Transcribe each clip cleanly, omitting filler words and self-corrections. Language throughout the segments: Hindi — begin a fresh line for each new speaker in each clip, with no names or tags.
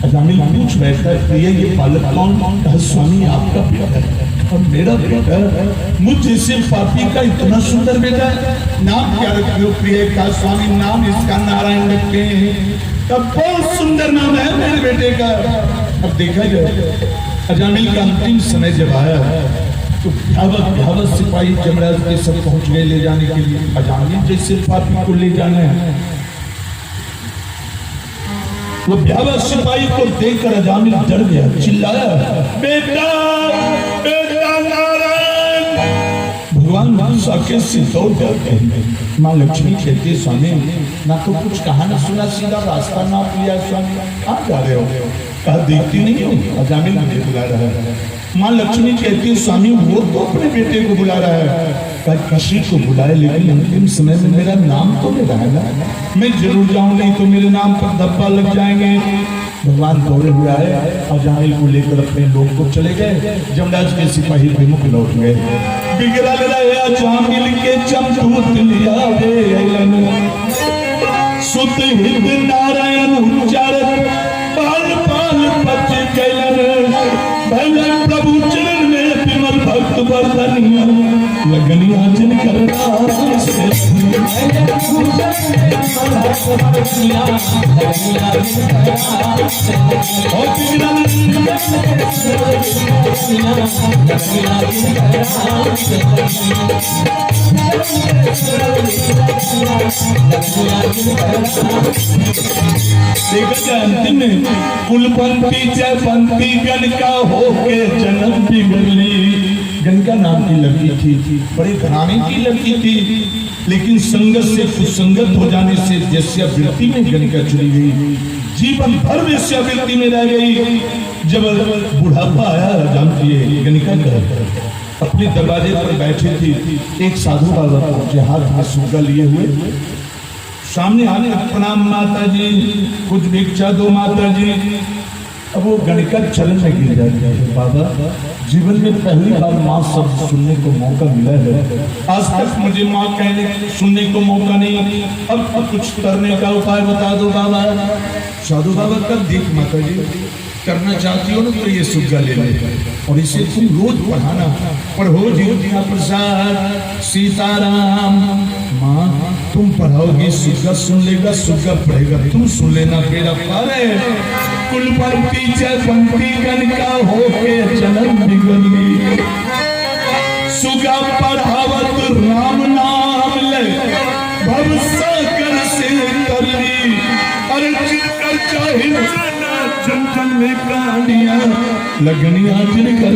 अजामिल पूछ बैठा है, प्रिय ये बालक कौन? कहा स्वामी आपका बेटा है। और मेरा बेटा मुझ जैसे पापी का इतना सुंदर बेटा है। नाम क्या रखे हो प्रिय? का स्वामी नाम इसका नारायण रखे हैं। तब बहुत सुंदर नाम है मेरे बेटे का। अब देखा जाए अजामिल का अंतिम समय जब आया तो भयावह सिपाही जमराज के सब पहुंच गए ले जाने के लिए। अजामिल जैसे पापी को ले जाना है, वो भयावह सिपाही को देखकर अजामिल डर गया, चिल्लाया बेटा बेटा नारायण। भगवान मूसा के सिर दौड़ जाते हैं। माँ लक्ष्मी कहती स्वामी ना तो कुछ कहा ना सुना, सीधा रास्ता नाप लिया स्वामी, कहाँ जा रहे हो? कहा देखती नहीं हो अजामिल मुझे बुला रहा है। माँ लक्ष्मी कहती है स्वामी वो तो अपने बेटे को बुला रहा है। कहा किसी को बुलाए लेकिन अंतिम समय में मेरा नाम तो ले रहा है ना, मैं जरूर जाऊं, नहीं तो मेरे नाम पर धब्बा लग जाएंगे। भगवान दौड़े हुए आए, अजामिल को लेकर अपने लोग को चले गए। जमराज के सिपाही विमुख लौट गए। बिगड़ल रहे अजामिल के चमटूत लिया सुत हित नारायण उच्चारत पाल पाल बच गए। भैया प्रभु चरण में विमल भक्त वर्धनिया लगनिया जिन करना अंतिम कुलपंथी जयपंथी गण का होके जन्म बिगड़ी। गंगा नाम की लड़की थी, बड़े घराने की लड़की थी, लेकिन संगत से कुसंगत हो जाने से वेश्यावृत्ति में गंगा चली गई। जीवन भर वेश्यावृत्ति में रह गई। जब बुढ़ापा आया जानती है गंगा कर अपने दरवाजे पर बैठे थी, एक साधु बाबा पहुंचे हाथ में सुग्गा लिए हुए। सामने आने प्रणाम माता जी, कुछ भिक्षा दो माता जी। अब वो गणिका चरण में गिर जाती है। बाबा जीवन में पहली बार माँ शब्द सुनने को मौका मिला है, आज तक मुझे माँ कहने सुनने को मौका नहीं। अब कुछ करने का उपाय बता दो बाबा। साधु बाबा कब देख माता जी करना चाहती हो ना तो ये सुग्गा ले ले और इसे तुम रोज पढ़ाना। पढ़ो ज्योतिया प्रसाद सीताराम। माँ तुम पढ़ाओगी सुग्गा सुन लेगा, सुग्गा पढ़ेगा तुम सुन लेना। बेड़ा पार है कुलपंथी जयपंथी गण का होके जन्म बिगड़ी। सुग्गा पढ़ावत राम नाम ले भव सागर से करनी। अरे जिनकर चाहे जन जन में प्राणियां लगनिया जिन कर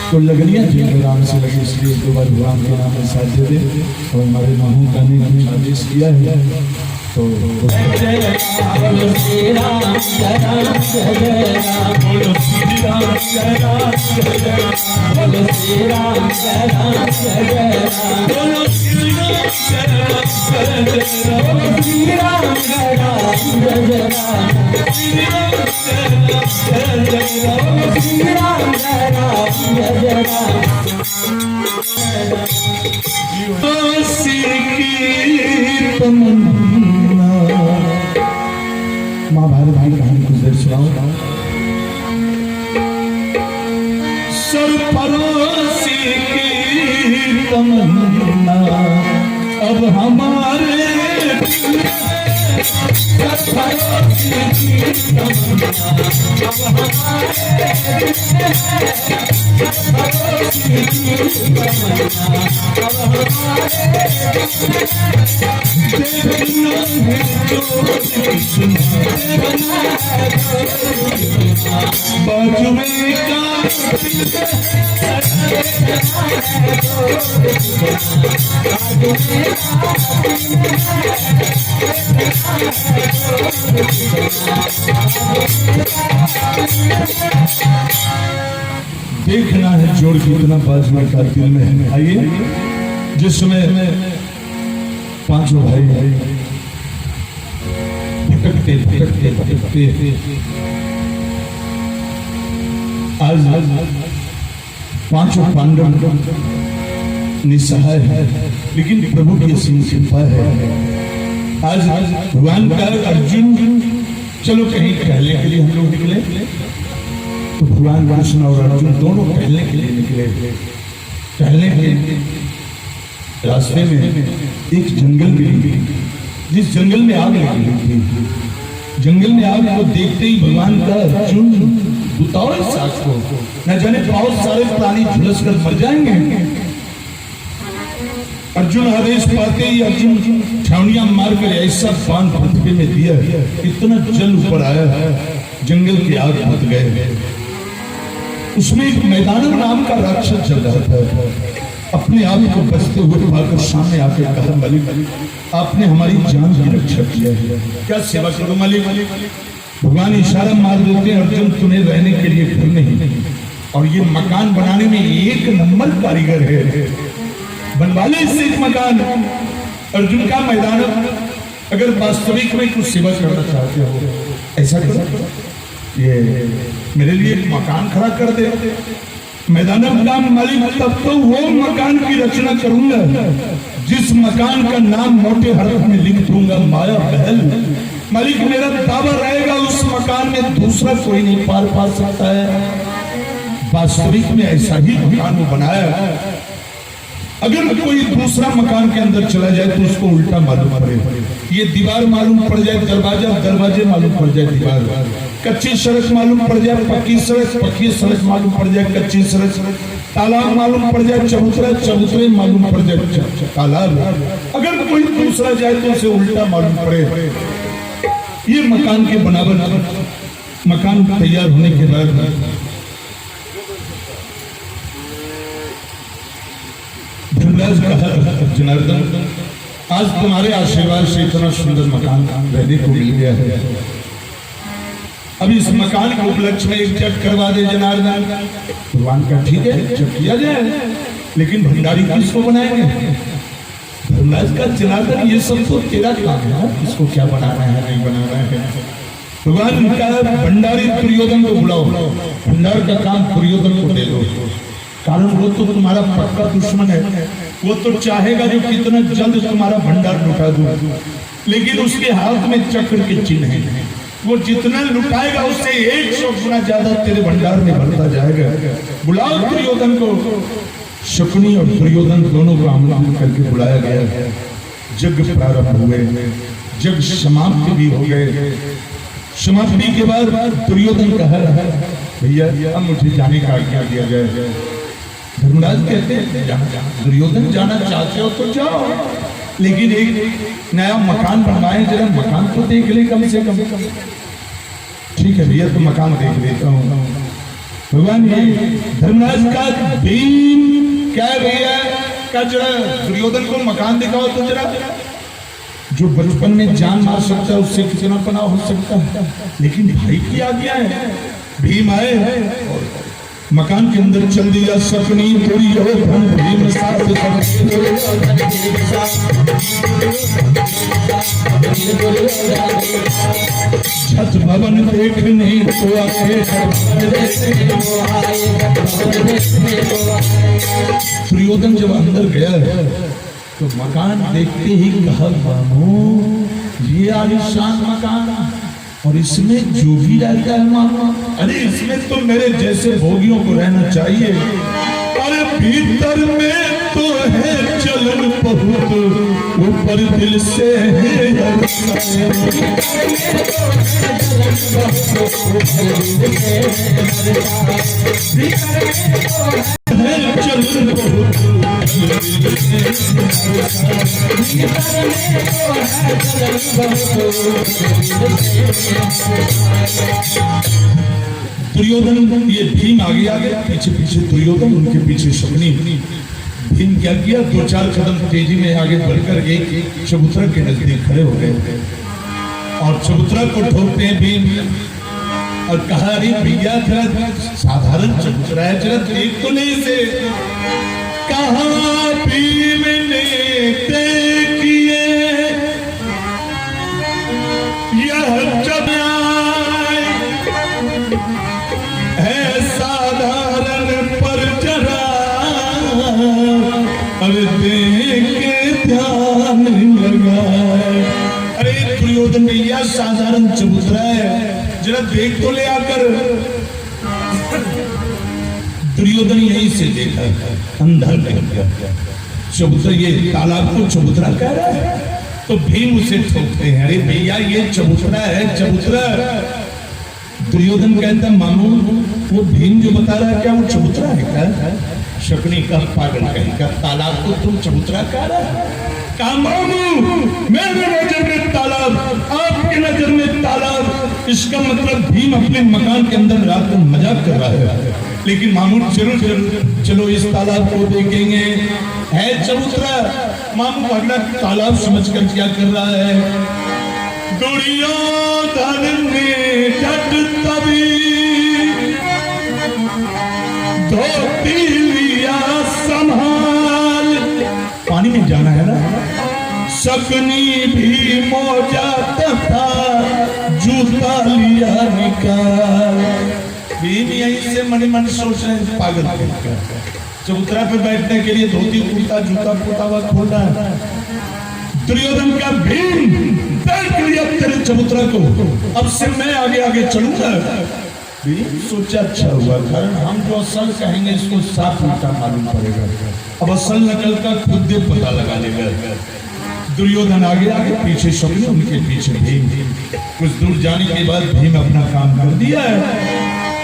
तो लगनिया जिन राम से लगे, इसलिए दो बार भगवान के नाम में साथ दे और हमारे महू का ने आदेश किया है। तो जय बोलो श्री राम जय राम जय राम, बोलो श्री राम जय राम जय राम, बोलो श्री राम जय राम जय राम, बोलो श्री राम जय राम जय राम, बोलो श्री राम जय राम जय राम, श्री राम जय राम श्री राम जय राम जय राम। सिर की तमन्ना महाभारत की कहानी कुछ देर सुनाओ। सरफरोशी की तमन्ना अब हमारे सरफरोशी की तमन्ना अब हमारे सरफरोशी की तमन्ना अब देखना है जोड़ कितना बाजू का दिल में है। आइए जिसमें पांचों भाई भटकते भटकते भटकते आज पांचों पांडव निसहाय है, लेकिन प्रभु की असीम कृपा है। आज भगवान का अर्जुन चलो कहीं टहलने के लिए हम लोग निकले, तो भगवान कृष्ण और अर्जुन दोनों टहलने के लिए निकले। टहलने के रास्ते में एक जंगल मिली, जिस जंगल में आग लगी थी। जंगल में आग को देखते ही भगवान का अर्जुन बुताओ इस आग को, न जाने बहुत सारे प्राणी झुलस कर मर जाएंगे। अर्जुन आदेश पाते ही अर्जुन छावनियां मारकर ऐसा बाण पृथ्वी में दिया, इतना जल ऊपर आया, जंगल की आग बुझ गए। उसमें एक मैदानव नाम का राक्षस चल रहा था। अपने आप को बचते हुए पाकर सामने आके कहा, मालिक आपने हमारी जान की रक्षा किया है, क्या सेवा करो मालिक। भगवान इशारा मार देते हैं, अर्जुन तुम्हें रहने के लिए घर नहीं, और ये मकान बनाने में एक नंबर कारीगर है, बनवा ले इससे एक मकान। अर्जुन का मैदान, अगर वास्तविक में कुछ सेवा करना चाहते हो ऐसा करो, ये मेरे लिए एक मकान खड़ा कर दे। मैदानव का मालिक, तब तो वो मकान की रचना करूंगा जिस मकान का नाम मोटे हरफ में लिख दूंगा, माया महल। मालिक मेरा दावा रहेगा, उस मकान में दूसरा कोई नहीं पार पा सकता है। वास्तविक में ऐसा ही मकान वो बनाया। अगर कोई दूसरा मकान के अंदर चला जाए तो उसको उल्टा मालूम पड़े, ये दीवार मालूम पड़ जाए दरवाजा, दरवाजे मालूम पड़ जाए दीवार, कच्ची सड़क मालूम पड़ जाए पक्की सड़क, पक्की सड़क मालूम पड़ जाए कच्ची सड़क, तालाब मालूम पड़ जाए चबूतरा, चबूतरे मालूम पड़ जाए तालाब। अगर कोई दूसरा जाए तो उसे उल्टा मालूम पड़े। ये मकान के बनावट, मकान तैयार होने के बाद धर्मराज कहा, जनार्दन आज तुम्हारे आशीर्वाद से इतना सुंदर मकान रहने को मिल गया है, अब इस मकान के उपलक्ष्य में एक जग करवा दे जनार्दन। भगवान का ठीक है, जग किया जाए, लेकिन भंडारी किसको बनाएंगे? धर्मराज का, जनार्दन ये सब तो तेरा काम है, इसको क्या बनाना है नहीं बनाना है। भगवान का भंडारी दुर्योधन को बुलाओ, भंडार का काम दुर्योधन को दे दो, कारण वो तो तुम्हारा पक्का दुश्मन है। वो तो चाहेगा जो कितना जल्द तुम्हारा भंडार लुटा दूं, लेकिन उसके हाथ में चक्र के चिन्ह है। वो जितना लुटाएगा उससे 100 गुना ज्यादा तेरे भंडार में भरता जाएगा। बुलाओ दुर्योधन को। शकुनी और दुर्योधन दोनों को आमंत्रित करके बुलाया गया। यज्ञ प्रारंभ हुए, यज्ञ समाप्ति भी हो गए। समाप्ति के बाद दुर्योधन कह रहा है, भैया अब मुझे जाने का आज्ञा दिया जाए। धर्मराज कहते हैं, दुर्योधन जाना चाहते हो तो जाओ, लेकिन एक नया मकान बनवाए, जरा मकान तो देख ले कम से कम। ठीक है भैया, तो मकान देख लेता हूँ। भगवान ये धर्मराज का भीम क्या भैया का, जरा दुर्योधन को मकान दिखाओ तो जरा। जो बचपन में जान मार सकता है उससे कितना पना हो सकता है, लेकिन भाई की आज्ञा है। भीम आए और मकान के अंदर चल दिया। सपनी पूरी हो भीम साथ छत भवन देखने को आए, दुर्योधन जब अंदर गया तो मकान देखते ही कहा, बाबू ये आलिशान मकान, और इसमें जो भी रहता है मामा, अरे इसमें तो मेरे जैसे भोगियों को रहना चाहिए। अरे भीतर में तो है चलन बहुत, ऊपर दिल से है चलन बहुत। दुर्योधन, ये भीम आगे आगे, पीछे पीछे दुर्योधन, उनके पीछे शकुनी। भीम क्या किया, 2-4 कदम तेजी में आगे बढ़कर एक चबूतरा के नजदीक खड़े हो गए और चबूतरा को ठोकते हैं भीम और कहा, अरे भैया जरा साधारण चबूतरा है, जरा देख तो नहीं से। कहा भीम ने किए यह जब है साधारण पर जरा अरे देख ध्यान लगा। अरे दुर्योधन भैया साधारण चबूतरा है, जरा देख तो ले आकर। दुर्योधन यहीं से देखा, अंधा लग गया। चबूतरा, ये तालाब को चबूतरा कह रहा है, तो भीम उसे ठोकते हैं, अरे भैया ये चबूतरा है, चबूतरा। दुर्योधन कहता मामू वो भीम जो बता रहा है क्या वो चबूतरा है क्या? शकुनी का पागल कहेगा, तालाब को तुम चबूतरा कह रहा है? कहा मामू मेरे नजर में तालाब, आपके नजर में तालाब, इसका मतलब भीम अपने मकान के अंदर रात में मजाक कर रहा है। लेकिन मामू जरूर चलो इस तालाब को देखेंगे, है चबूतरा। मामू अगला तालाब समझकर क्या कर रहा है? दुर्योधन ने झट तभी धोती लिया संभाल, पानी में जाना है ना, शकुनी भी मोजा तथा जूता लिया निकाल। भीम यहीं से मन मन सोच रहे हैं पागल चबूतरा पे बैठने के लिए धोती कुर्ता जूता पोता हुआ खोल रहा है। दुर्योधन का भीम देख लिया तेरे चबूतरा को, अब से मैं आगे आगे चलूंगा। भीम सोचा अच्छा हुआ, कारण हम जो असल कहेंगे इसको साफ उल्टा मालूम पड़ेगा, अब असल नकल का खुद पता लगा लेगा। दुर्योधन आगे आगे पीछे शकुनी उनके पीछे भीम। कुछ दूर जाने के बाद भीम अपना काम कर दिया है।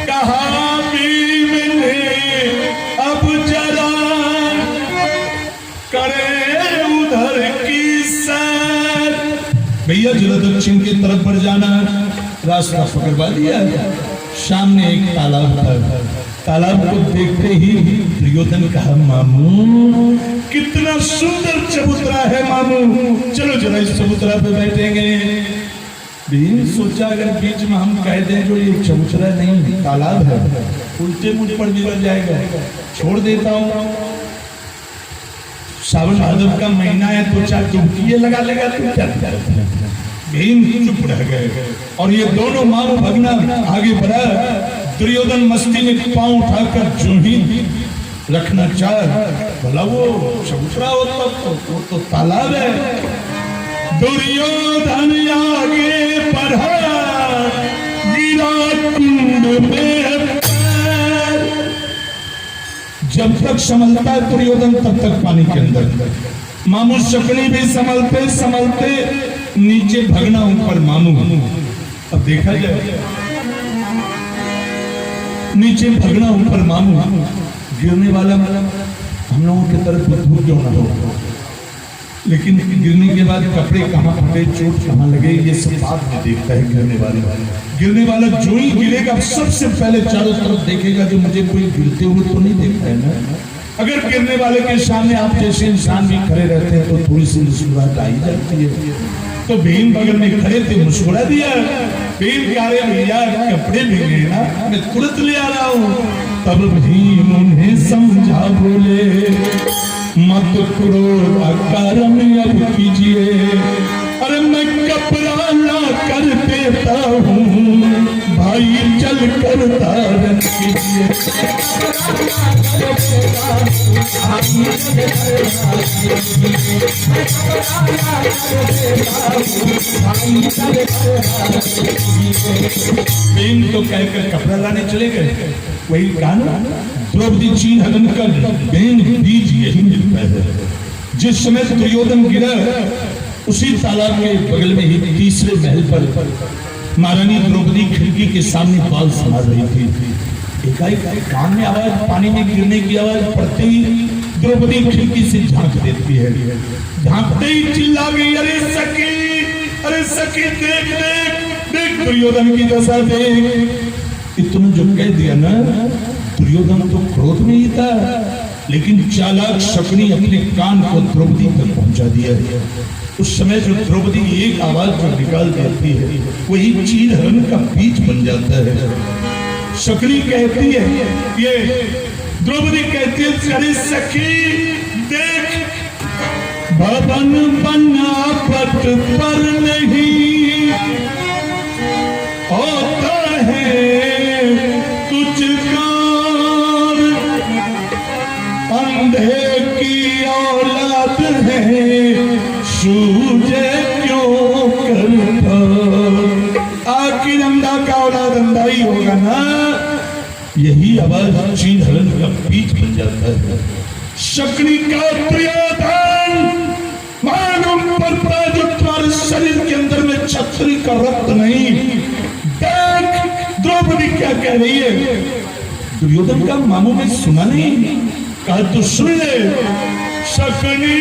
कहा भीम ने अब जरा करे उधर की सैर, भैया जरा दक्षिण की तरफ बढ़ जाना, रास्ता पकड़वा दिया। सामने एक तालाब था, तालाब को देखते ही दुर्योधन कहा मामू कितना सुंदर चबूतरा है मामू, चलो जरा इस चबूतरा पे बैठेंगे। भीम सोचा अगर बीच में हम कह दें जो ये चबूतरा नहीं तालाब है, उल्टे मुझ पर बिगड़ जाएगा, छोड़ देता हूँ। सावन भादव का महीना है, तो चार डुबकी लगा लेगा तो क्या करते हैं। भीम चुप रह गए और ये दोनों मामू भगना आगे बढ़ा। दुर्योधन मस्ती में पांव उठाकर जो ही रखना चाह, भला वो चबूतरा हो वो तो तालाब है। दुर्योधन आगे बढ़ा गिरा कुंड में पैर, जब तक संभलता है दुर्योधन तब तक पानी के अंदर। मामू शकुनी भी संभलते संभलते नीचे भगना ऊपर मामू। अब देखा जाए नीचे भगना ऊपर मामू, गिरने वाला हम लोगों की तरफ भूख जो ना हो, लेकिन गिरने के बाद कपड़े कहाँ फटे, चोट कहाँ लगे, ये सब बात में देखता है गिरने वाला जो ही गिरेगा सबसे पहले चारों तरफ देखेगा कि मुझे कोई गिरते हुए तो नहीं देखता है ना। अगर गिरने वाले के सामने आप जैसे इंसान भी खड़े रहते हैं तो थोड़ी सी मुस्कुराहट आ ही जाती है। तो भीम बगल में खड़े थे, मुस्कुरा दिया। भीम कह रहे भैया कपड़े भीगे ना, मैं तुरंत ले आ रहा हूँ। तब भीम उन्हें समझा बोले मत क्रोध अकारण अब कीजिए, अरे मैं कपड़ा ला कर देता हूँ भाई चल कर धारण कीजिए। भीम तो कहकर कपड़ा लाने चले गए। वही कहा द्रौपदी चीन हनन का बेन बीज यही मिलता है। जिस समय दुर्योधन गिरा उसी तालाब के बगल में ही तीसरे महल पर महारानी द्रौपदी खिड़की के सामने बाल संभाल रही थी। एकाएक कान में आवाज, पानी में गिरने की आवाज पड़ते ही द्रौपदी खिड़की से झांक देती है। झांकते ही चिल्ला गई, अरे सखी देख देख देख दुर्योधन की दशा देख। इतना जो कह दिया ना, दुर्योधन तो क्रोध में ही था, लेकिन चालाक शकुनी अपने कान को द्रौपदी तक पहुंचा दिया। उस समय जो द्रौपदी एक आवाज जो निकाल देती है वही चीर हरण का बीज बन जाता है। शकुनी कहती है, ये द्रौपदी कहती है, अरे सखी देख भवन बना पट पर नहीं लड़ाई होगा ना, यही आवाज चीन हलन का बीज बन जाता है। शकुनी का दुर्योधन, मालूम पड़ता है जो तुम्हारे शरीर के अंदर में छत्री का रक्त नहीं। देख द्रौपदी क्या कह रही है। दुर्योधन का मामू ने सुना नहीं, कहा तो सुन ले। शकुनी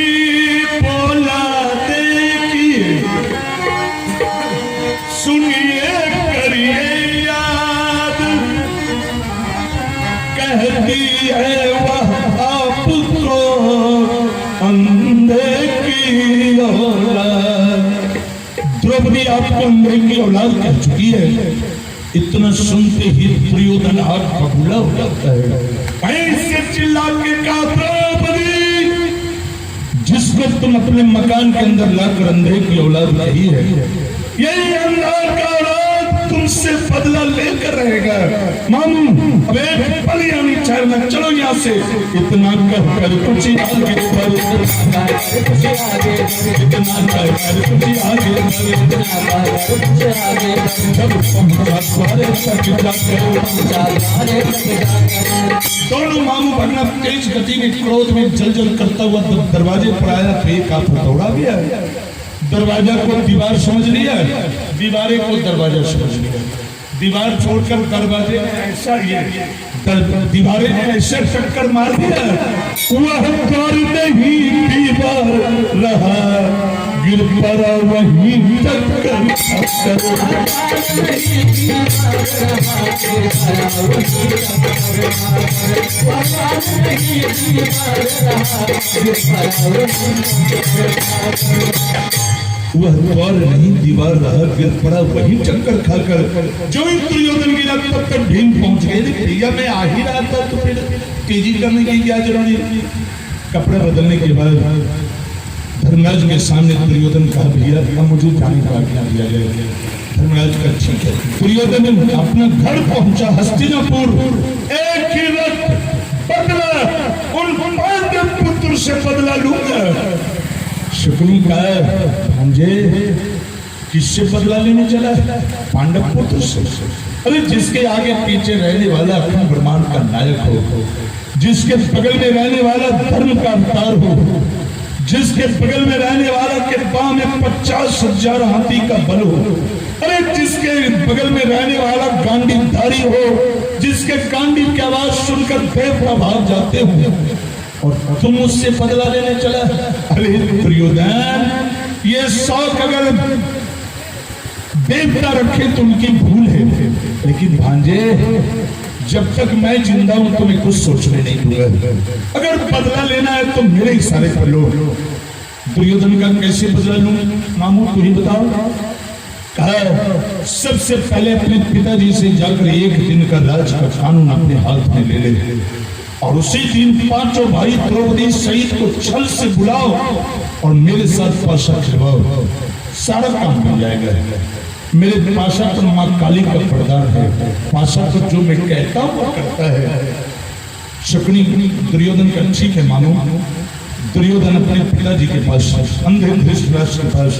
बोला देखिए, सुनिए करिए याद, कहती है वह आपको अंधे की औलाद। द्रौपदी आपको अंधे की औलाद कह चुकी है। इतना सुनते ही दुर्योधन आग बबूला हो जाता है। ऐसे चिल्ला के कहा, द्रौपदी जिसको तुम अपने मकान के अंदर लाकर अंधे की औलाद कही है, यही अंधा का औलाद तुमसे बदला लेकर रहेगा। मामू अब एक पल नहीं ठहरना, चलो यहाँ से। इतना कहकर कुछ आगे बढ़, इतना कहकर कुछ आगे दोनों मामू भगना तेज गति में क्रोध में जल जल करता हुआ दरवाजे पर आया तो एक हाथ दौड़ा गया। दरवाजा को दीवार समझ लिया, दीवारे को दरवाजा समझ लिया। दीवार छोड़कर दरवाजे में ऐसा ये दीवारे ने ऐसे टक्कर मार दिया, वह द्वार नहीं दीवार रहा, गिर पड़ा वहीं टक्कर। वह द्वार नहीं दीवार रहा, गिर पड़ा वहीं चक्कर खाकर। जो ही दुर्योधन गिरा तब तक भीम पहुंच गए। भैया मैं आ ही रहा था, तो फिर तेजी करने की क्या जरूरत। कपड़े बदलने के बाद धर्मराज के सामने दुर्योधन कहा, भैया अब मुझे जाने का आज्ञा दिया जाए। धर्मराज का ठीक है। दुर्योधन अपना घर पहुंचा हस्तिनापुर। एक ही रथ बदला, उन पांडव पुत्र से बदला लूंगा। शकुनी का भांजे किससे बदला लेने चला? पांडव पुत्र से। अरे जिसके आगे पीछे रहने वाला अपने ब्रह्मांड का नायक हो, जिसके बगल में रहने वाला धर्म का अवतार हो, जिसके बगल में रहने वाला के पांव में 50,000 हाथी का बल हो, अरे जिसके बगल में रहने वाला गांडीवधारी हो, जिसके गांडी की आवाज सुनकर देवता भाग जाते हो, और तुम उससे बदला लेने चला। अरे दुर्योधन, ये शौक अगर देवता रखे तो उनकी भूल है, लेकिन भांजे जब तक मैं जिंदा हूं तुम्हें कुछ सोचने नहीं दूंगा। अगर बदला लेना है तो मेरे इशारे पर लो। दुर्योधन का कैसे बदला लूं? मामू तू ही बताओ। कहा सबसे पहले अपने पिताजी से जाकर एक दिन का राज का कानून अपने हाथ में ले ले, और उसी दिन पांचों भाई द्रौपदी सहित को छल से बुलाओ और मेरे साथ पाशा खिलवाओ। सारा काम मिल जाएगा। मेरे पाशा पर माँ काली का प्रदान है। पाशा को जो मैं कहता हूँ वो करता है। शकुनी दुर्योधन का ठीक है मानो। दुर्योधन अपने पिताजी के पास, अंधे धृतराष्ट्र के पास,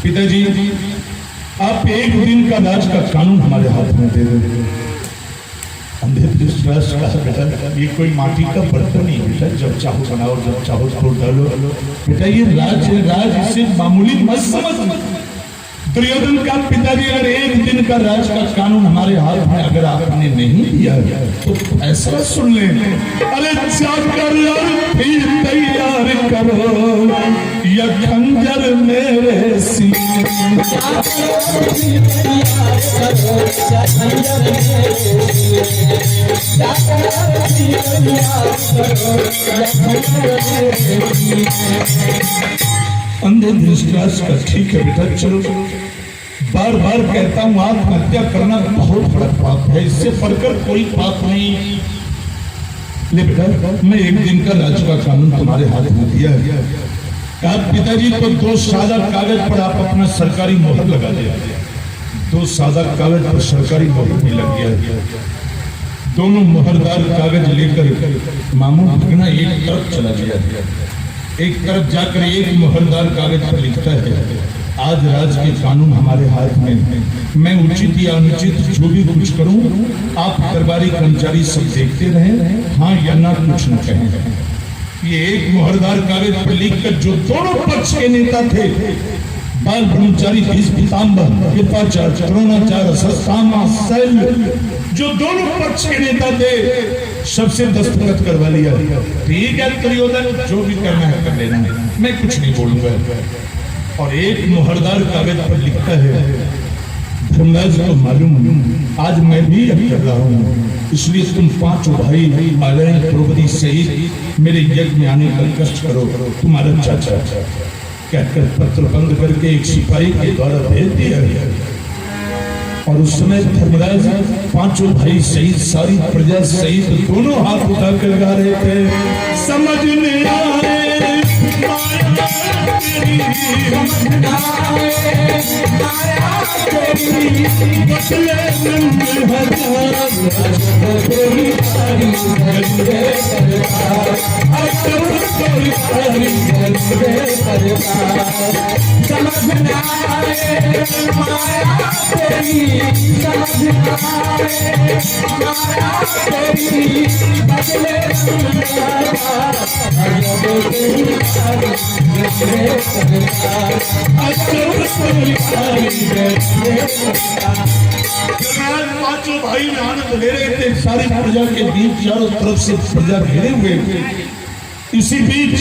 पिताजी आप एक दिन का राज का कानून हमारे हाथ में दे दो। अंधे धृतराष्ट्र का बेटा ये कोई माटी का बर्तन नहीं बेटा, जब चाहो बनाओ, जब चाहो तोड़ डालो। बेटा ये राज है, राज इसे मामूली मत समझ। दुर्योधन का पिताजी अगर एक दिन का राज का कानून हमारे हाथ में अगर आपने नहीं दिया तो फैसला सुन ले। अरे जाकर फिर तैयार करो या खंजर मेरे सीने। अंधे धृतराष्ट्र का ठीक है बेटा, चलो। बार बार कहता हूं आत्महत्या करना बहुत बड़ा पाप है, इससे बढ़कर कोई पाप नहीं। ले बेटा मैं एक दिन का राज का कानून तुम्हारे हाथ में दिया है। कहा पिताजी तो 2 सादा कागज पर आप अपना सरकारी मोहर लगा दिया। 2 सादा कागज पर सरकारी मोहर भी लग गया। दोनों मोहरदार कागज लेकर मामू भगना एक तरफ चला गया। एक तरफ जाकर एक मोहरदार कागज पर लिखता है आज राज के कानून हमारे हाथ में है। मैं उचित या अनुचित जो भी कुछ करूं, आप दरबारी कर्मचारी सब देखते रहें, हाँ या ना कुछ न कहें। ये एक मुहरदार कागज पर लिखकर जो दोनों पक्ष के नेता थे, बाल ब्रह्मचारी, भीष्म पिताम्बर, कृपाचार्य, द्रोणाचार्य, सत्सामा, शैल, जो दोनों पक्ष के नेता थे, सबसे दस्तखत करवा लिया। ठीक है दुर्योधन, जो भी करना है कर लेना, मैं कुछ नहीं बोलूंगा। और एक मुहरदार कागज पर लिखता है, धर्मराज को मालूम आज मैं भी अब कर रहा हूँ, इसलिए तुम पांचों भाई मालय, द्रौपदी सहित मेरे यज्ञ में आने का कष्ट करो। तुम्हारा चाचा कहकर पत्र बंद करके एक सिपाही के द्वारा भेज दिया गया। और उस समय धर्मराज पांचों भाई सहित सारी प्रजा सहित दोनों हाथ उठाकर गा रहे थे, समझ में आए पांचों भाई में आनंद ले रहे थे, सारी प्रजा के बीच चारों तरफ से प्रजा घेरे हुए। इसी बीच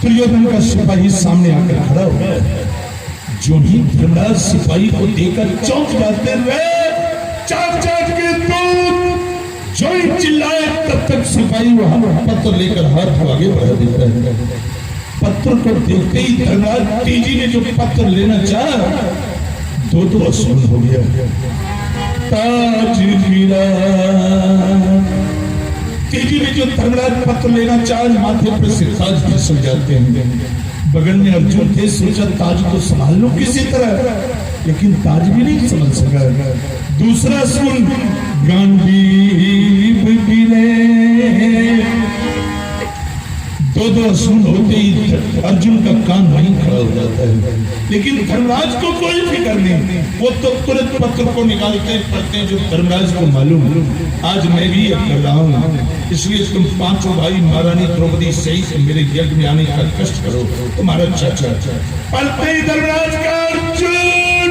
दुर्योधन का सिपाही सामने आकर खड़ा हो गया। जो ही धर्मराज सिपाही को देखकर चौंक जाते हुए चाट चाट के दूध जो ही चिल्लाए, तब तक सिपाही वहां पत्र लेकर हाथ को आगे बढ़ा देता है। पत्र को देखते ही धर्मराज तेजी ने जो पत्र लेना चाहा, दो असूल हो गया। ताज गिरा, तेजी में जो धर्मराज पत्र लेना चाहे, माथे पर से ताज फिसल जाते हैं। बगल में अर्जुन थे, सोचा ताज को संभाल लो किसी तरह, लेकिन ताज भी नहीं समझ सका। दूसरा सुन, गांडीव गिरे, दो असूल होते ही अर्जुन का कान वहीं खड़ा हो जाता है। लेकिन धर्मराज को कोई फिक्र नहीं, वो तो तुरंत पत्र को निकालते पढ़ते जो धर्मराज को मालूम आज मैं भी अब कर रहा हूँ, इसलिए तुम पांचों भाई महारानी द्रौपदी सहित मेरे यज्ञ में आने का कष्ट करो। तुम्हारा चाचा पढ़ते ही धर्मराज का अर्जुन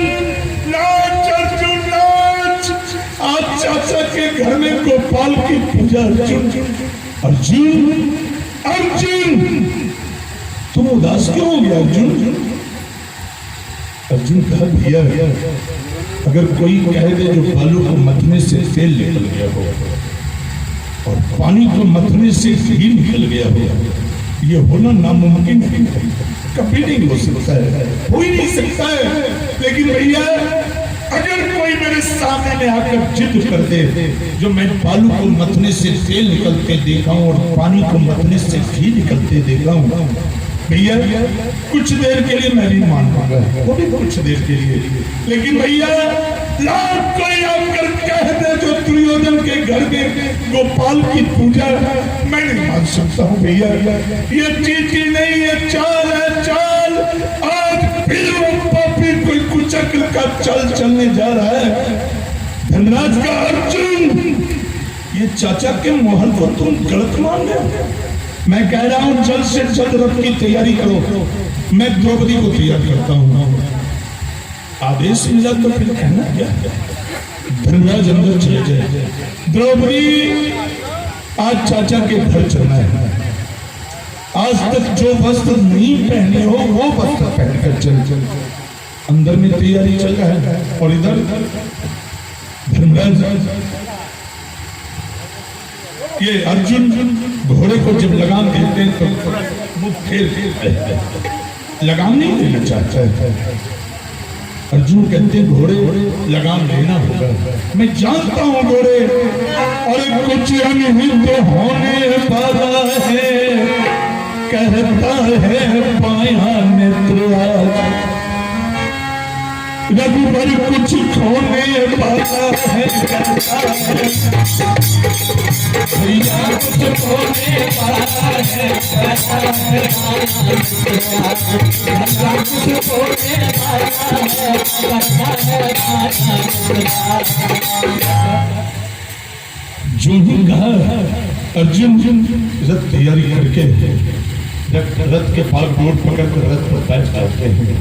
नाच, अर्जुन नाच। आज चाचा के घर में गोपाल की पूजा। अर्जुन अर्जुन तुम उदास क्यों हो गया अर्जुन? अर्जुन कहा, भैया अगर कोई कह दे जो बालू को मथने से तेल निकल गया हो और पानी को मथने से घी निकल गया हो, ये होना नामुमकिन है, कभी नहीं हो सकता है, हो ही नहीं सकता है। लेकिन भैया अगर कोई मेरे सामने में आकर जिद कर दे जो मैं बालू को मथने से तेल निकलते देखा हूं और पानी को मथने से घी निकलते देखा हूं, भैया कुछ देर के लिए मैं नहीं मान पाऊंगा, वो भी कुछ देर के लिए। लेकिन भैया लाख कोई आकर कह दे जो दुर्योधन के घर में गोपाल की पूजा, मैं नहीं मान सकता हूँ भैया। ये चीटी नहीं, ये चाल है, चाल। आज फिर वो पापी कोई कुचक्र का चल चलने जा रहा है। धनराज का अर्जुन, ये चाचा के मोहर को तुम गलत मान रहे हो। मैं कह रहा हूं जल्द से जल्द रथ की तैयारी करो, मैं द्रौपदी को तैयार करता हूं। आदेश मिला तो फिर कहना क्या। धनराज अंदर चले जाए। द्रौपदी आज चाचा के घर चलना है, आज तक जो वस्त्र नहीं पहने हो वो वस्त्र पहनकर चल। अंदर में तैयारी चल रहा है और इधर धर्मराज ये अर्जुन घोड़े को जब लगाम देते हैं तो मुंह फेर लगाम नहीं देना चाहता है। अर्जुन कहते हैं घोड़े लगाम लेना होगा, मैं जानता हूँ घोड़े, और कुछ अनहित होने वाला है, कहता है पाया नेत्र आज। रघुवर कुछ खोने वाला है भैया कुछ खोने वाला है कुछ खोने जो ही कहा अर्जुन रथ तैयारी करके रथ के पाल डोर पकड़ कर रथ पर बैठ जाते हैं।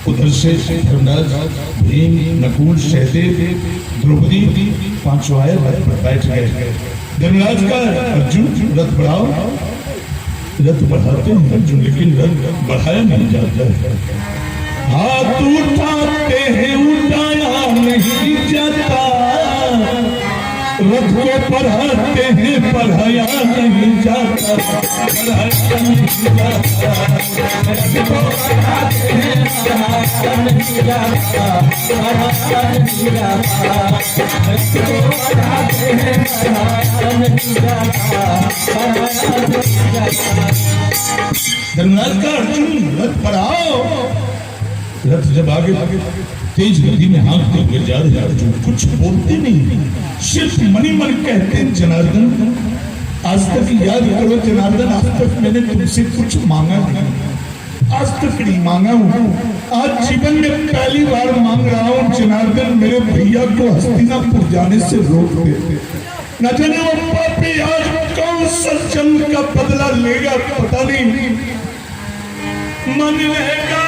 उधर से धर्मराज भीम नकुल सहदेव द्रौपदी पांचों आए रथ पर बैठ गए। धर्मराज का अर्जुन रथ बढ़ाओ, रथ बढ़ाते हैं अर्जुन, लेकिन रथ बढ़ाया नहीं जाता है। हाथ उठाते हैं उठाया नहीं जाता, रथ को पढ़ाते हैं पढ़ाया नहीं जाता, पढ़ाया नहीं जाता, रथ को पढ़ाते हैं पढ़ाया नहीं जाता, पढ़ाया नहीं जाता, रथ को पढ़ाते हैं पढ़ाया नहीं जाता, पढ़ाया नहीं जाता। धर्मराज का अर्जुन रथ पढ़ाओ। रथ जब आगे तेज गति में हाँकते हुए जा रहे अर्जुन कुछ बोलते नहीं, सिर्फ मनी मन कहते हैं जनार्दन आज तक याद करो जनार्दन, आज तक मैंने तुमसे कुछ मांगा नहीं, आज तक नहीं मांगा हूँ, आज जीवन में पहली बार मांग रहा हूँ जनार्दन, मेरे भैया को हस्तिनापुर जाने से रोक दे। न जाने वो पापी आज कौन सा जन्म का बदला लेगा पता नहीं, मन रहेगा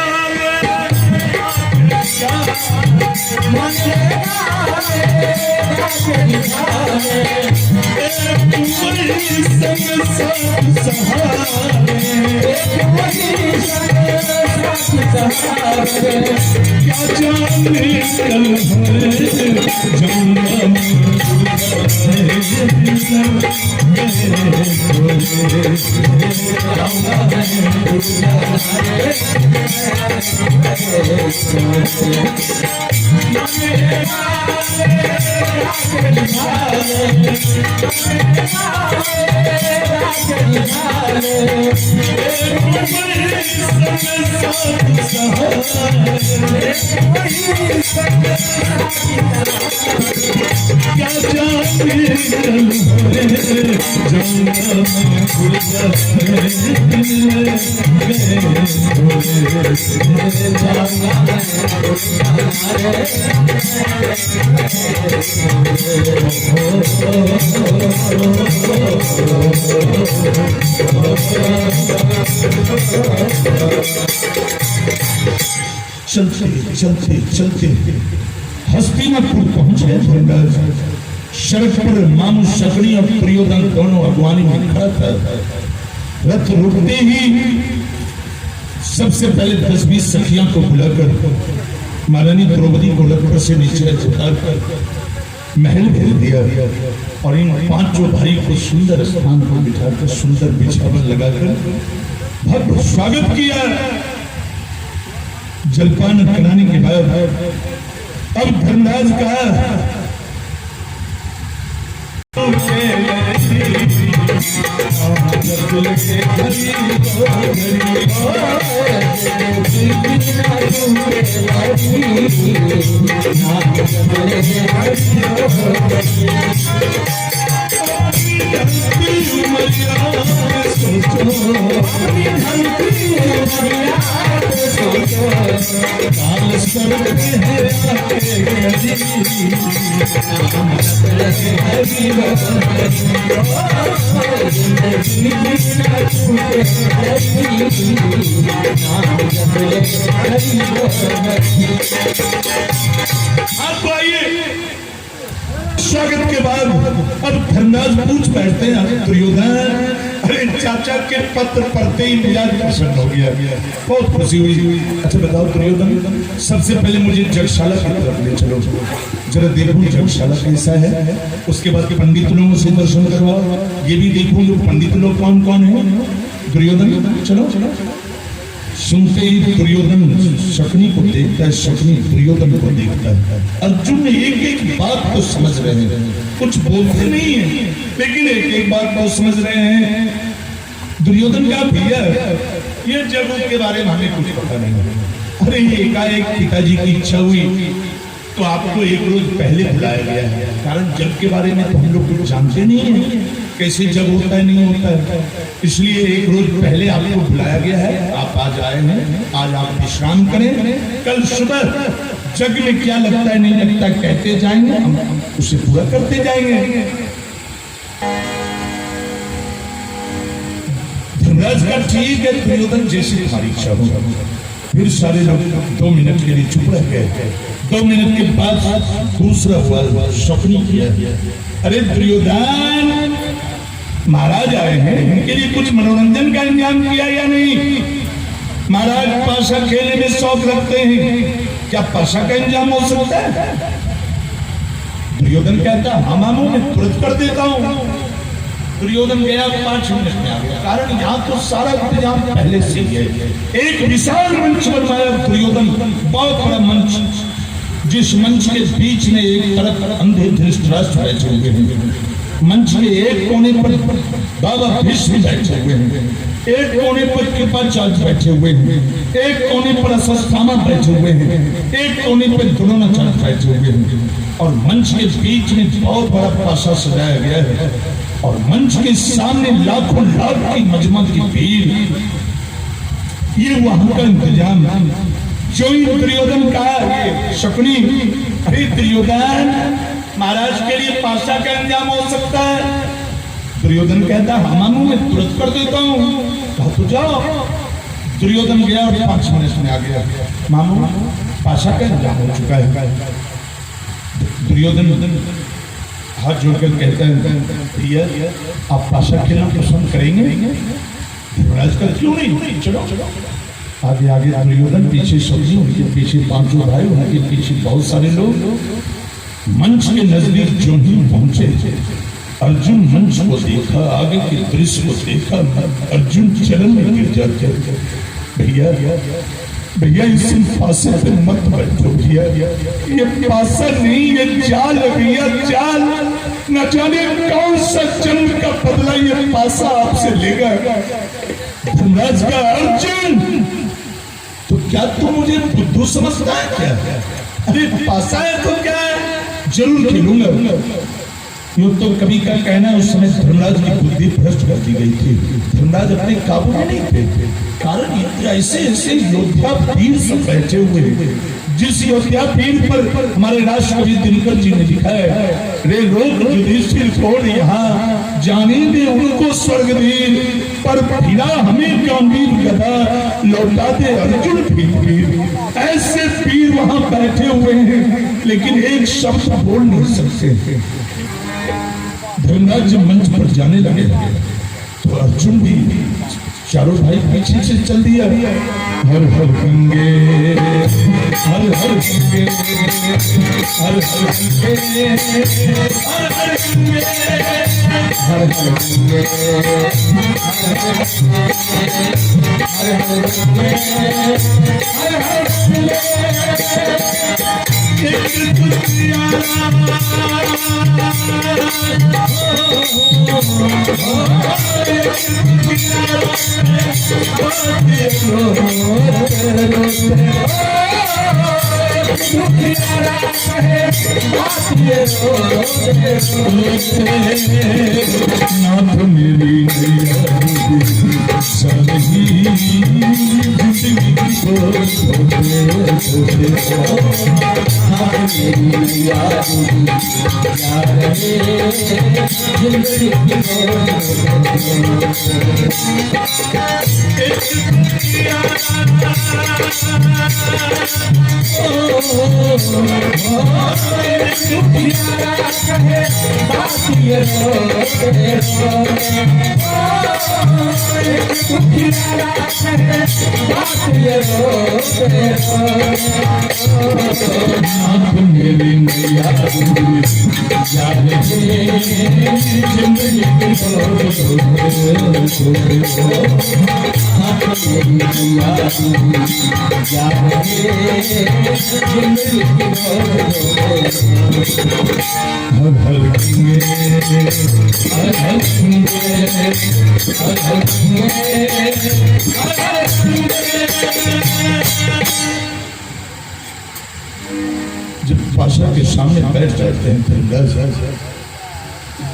चलते चलते चलते हस्तिनापुर पहुंचे धर्मराज। सड़क पर मामू शकनी और प्रियोदन दोनों अगवानी में खड़ा था। रथ रुकते ही सबसे पहले 10-20 सखियां को बुलाकर महारानी द्रौपदी को रथ पर से नीचे उतारकर महल भेज दिया और इन 5 भाई को सुंदर स्थान पर बिठाकर सुंदर बिछावन लगाकर भव्य स्वागत किया। जलपान कराने के बाद अब धर्मराज का स्वागत के बाद अब धर्मराज पूछ बैठते हैं दुर्योधन, अरे चाचा के पत्र पढ़ते ही मिजाज प्रसन्न हो गया, बहुत खुशी हुई। अच्छा बताओ दुर्योधन, सबसे पहले मुझे जगशाला की तरफ ले चलो, जरा देखूं जगशाला कैसा है, उसके बाद पंडित लोगों से दर्शन करवाओ, ये भी देखूं लोग पंडित लोग कौन कौन है। दुर्योधन चलो चलो। सुनते ही दुर्योधन शकनी को देखता है, शकनी दुर्योधन को देखता है। अर्जुन एक एक बात तो समझ रहे हैं, कुछ बोलते नहीं है लेकिन एक एक बात तो समझ रहे हैं। दुर्योधन का भैया ये जगह के बारे में हमें कुछ पता नहीं, अरे एकाएक पिताजी की इच्छा हुई तो आपको एक रोज पहले बुलाया गया है, कारण जग के बारे में तो हम लोग कुछ जानते नहीं है, कैसे जग होता है नहीं होता है, इसलिए एक रोज पहले आपको बुलाया गया है। आप आज आए हैं, आज आप विश्राम करें, कल सुबह जग में क्या लगता है नहीं लगता कहते जाएंगे, हम उसे पूरा करते जाएंगे। धर्मराज का ठीक है, दुर्योधन जैसी तुम्हारी इच्छा हो। फिर सारे लोग 2 मिनट के लिए चुप रह गए। 2 मिनट के बाद दूसरा हुआ, शकुनी किया, अरे दुर्योधन महाराज आए हैं, इनके लिए कुछ मनोरंजन का इंतजाम किया या नहीं? महाराज पाशा खेलने में शौक रखते हैं, क्या पाशा का इंतजाम हो सकता है? दुर्योधन कहता हाँ मामू मैं तुरंत कर देता हूँ। दुर्योधन गया, 5 मिनट में आ गया, कारण यहाँ तो सारा इंतजाम पहले से ही है। एक विशाल मंच बनवाया दुर्योधन, बहुत बड़ा मंच, जिस मंच के बीच में एक तरफ अंधे धृतराष्ट्र बैठे हुए हैं, मंच के एक कोने पर बाबा भीष्म बैठे हुए हैं, एक कोने पर कृपाचार्य बैठे हुए हैं, एक कोने पर अश्वत्थामा बैठे हुए हैं, एक कोने पर द्रोणाचार्य बैठे हुए हैं, और मंच के बीच में बहुत बड़ा पाशा सजाया गया है, और मंच के सामने लाखों लाख की मजमा की भीड़। ये वहां का इंतजाम जो ही दुर्योधन का शकुनी, अरे दुर्योधन महाराज के लिए पाशा का इंतजाम हो सकता है। दुर्योधन कहता हाँ मामू मैं तुरंत कर देता हूँ। कहा तो जाओ। दुर्योधन गया और 5 मिनट में आ गया, मामू पाशा का इंतजाम हो चुका है। दुर्योधन हाथ जोड़कर कहता है भैया आप पाशा खेलना पसंद करेंगे? महाराज का क्यों नहीं, चलो आगे आगे। दुर्योधन पीछे शकुनी, उनके पीछे 5 भाई, उनके पीछे बहुत सारे लोग। मंच के नजदीक जो ही पहुंचे, अर्जुन मंच को देखा, आगे के दृश्य को देखा, अर्जुन चरण में गिर जाते, भैया भैया इस पासे पे मत बैठो भैया, ये पासा नहीं ये जाल है भैया, जाल। न जाने कौन सा जन्म का बदला ये पासा आपसे लेगा। धर्मराज का अर्जुन, तो क्या तू मुझे बुद्धू समझता है क्या? अरे पासा है तो क्या है, जरूर खेलूंगा। यूं तो कभी का कहना उस समय धर्मराज की बुद्धि भ्रष्ट कर दी गई थी, धर्मराज अपने काबू में नहीं थे, कारण ऐसे ऐसे योद्धा वीर सब बैठे हुए। जिस योद्धा वीर पर हमारे राष्ट्रकवि दिनकर जी ने लिखा है, रे रोग युधिष्ठिर छोड़ यहाँ जाने दे उनको स्वर्गधीर, पर फिरा हमें गंभीर गदा लौटा दे अर्जुन वीर। ऐसे वीर वहां बैठे हुए हैं, लेकिन एक शब्द बोल नहीं सकते। धर्मराज जब मंच पर जाने लगे तो अर्जुन भी चारों भाई पीछे से चल दिया। हर हर गंगे हर हर गंगे हर हर गंगे हर हर गंगे हर हर गंगे हर हर गंगे हर हर नाथ मेरी जब पाशा के सामने बैठ जाते हैं धर्मराज,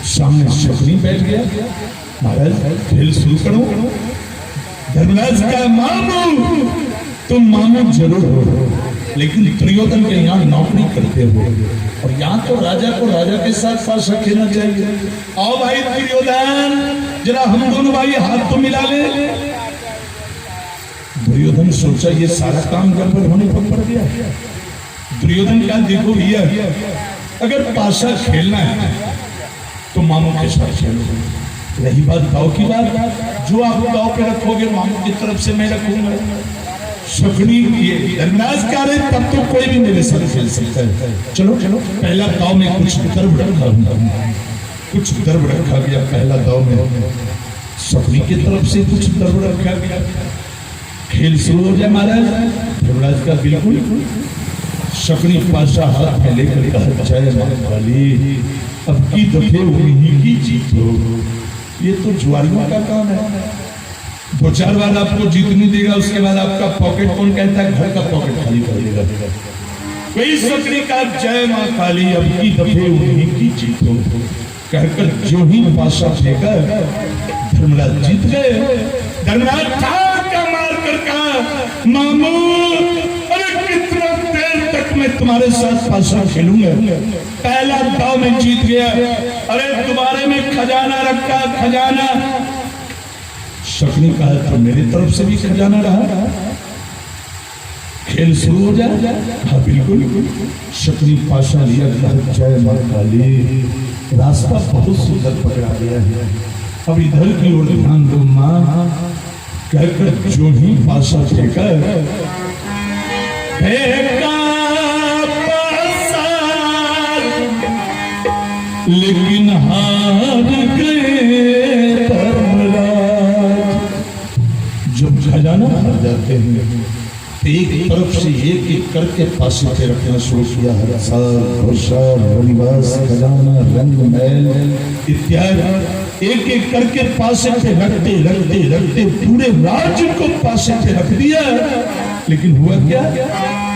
सामने शकुनी बैठ गया। महाराज खेल शुरू करो। धर्मराज का मामू, तुम मामू जरूर हो, लेकिन दुर्योधन के यहाँ नौकरी करते हो और यहाँ तो राजा को राजा के साथ पाशा खेलना चाहिए। आओ भाई दुर्योधन, जरा हम दोनों भाई हाथ तो मिला ले। दुर्योधन सोचा ये सारा काम गड़बड़ होने पर पड़ गया। दुर्योधन का देखो भैया, अगर पाशा खेलना है तो मामू के साथ खेलो। रही बात दाव की बात, जो आप दाव पे रखोगे मामू की तरफ से मैं रखूंगा। शकुनी ये धर्मराज का रहे तब तो कोई भी मेरे साथ खेल सकता है। चलो चलो, पहला दाव में कुछ दर्व रखा, कुछ दर्व रखा गया। पहला दाव में शकुनी की तरफ से कुछ दर्व रखा गया। खेल शुरू हो जाए महाराज। धर्मराज का बिल्कुल शकुनी पाशा हाथ में लेकर कहा, जय मां काली, अब की दफे उन्हीं की जीत हो। ये तो जुआरियों का काम है। दो चार बार आपको जीतनी देगा, उसके बाद आपका पॉकेट कौन कहता है, घर का पॉकेट खाली कर देगा। कोई शकुनी का जय मां काली, अब की दफे उन्हीं की जीत हो कहकर जो ही पाशा फेंका धर्मराज जीत गए। धर्मराज का मार कर कहा, मामू अरे कितना देर तक मैं तुम्हारे साथ पाशा खेलूंगा। पहला दाव में जीत गया। अरे तुम्हारे में खजाना रखा, खजाना। शकुनी कहा तो मेरी तरफ से भी खजाना रहा। खेल शुरू हो जाए। हाँ बिल्कुल। शकुनी पाशा लिया, जय मां काली। रास्ता बहुत सुंदर पकड़ा गया है। अब इधर की ओर ध्यान दो मां कहकर जो ही पाशा फेंका पासा, लेकिन हार गए धर्मराज। जब खजाना हार जाते हैं एक तरफ से एक एक करके पासे पे रखना शुरू किया। खजाना, रंग मैल इत्यादि एक एक करके पासे पे रखते रखते रखते पूरे राज्य को पासे पे रख दिया। लेकिन हुआ क्या,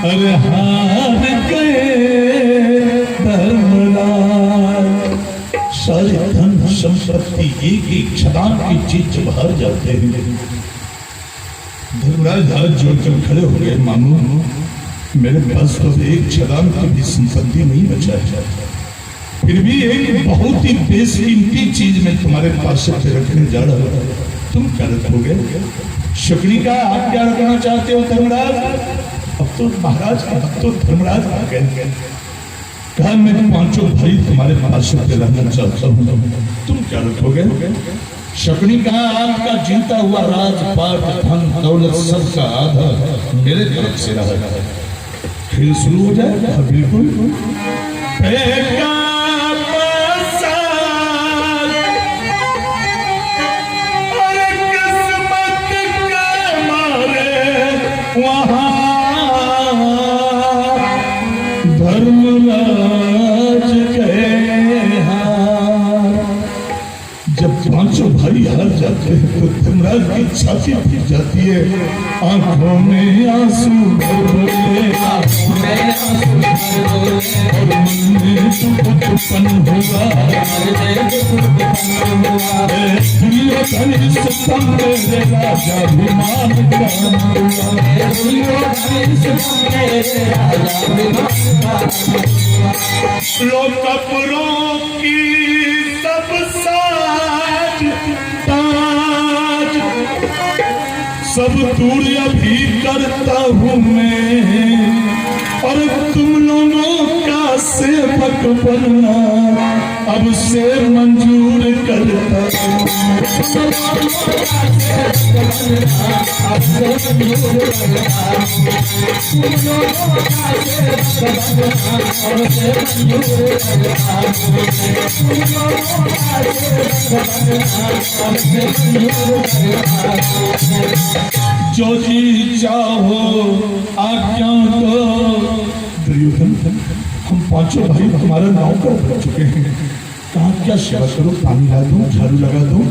अरे हार गए धर्मराज। सारे धन संपत्ति एक एक छलांग की चीज जब हार जाते हैं। धर्मराज हाथ जोड़कर खड़े हो गए, मामू मेरे पास तो एक छलांग की भी संपत्ति नहीं बचा है, फिर भी एक बहुत ही बेशकीमती चीज मैं तुम्हारे पास से रखने जा रहा हूं, तुम क्या रखोगे? शकुनी का आप क्या रखना चाहते हो धर्मराज? अब तो महाराज, अब तो धर्मराज आ गए। कहा मैं पांचों भाई तुम्हारे पास से रहना चाहता हूँ, तुम क्या रखोगे? शकुनी कहा आपका जीता हुआ राजपाट, धन दौलत सबका आधा मेरे तरफ से रहा। खेल शुरू हो जाए। बिल्कुल। धर्मराज गए हार। जब पांचों भाई हार जाते हैं तो धर्मराज की छाती फीट जाती है, आंखों में आंसू भर बोले और मन में उत्पन्न हुआ। राजा विमान कपड़ों की सब साज ताज सब दूर अभी करता हूँ मैं, और तुम लोगों का सेवक बनना अब से मंजूर करता हूँ। जो जी चाहो आज्ञा दो। दुर्योधन हम पांचों भाई तुम्हारा नौकर बन चुके हैं, कहा क्या सेवा करो, पानी ला दूं, झाड़ू लगा दूं?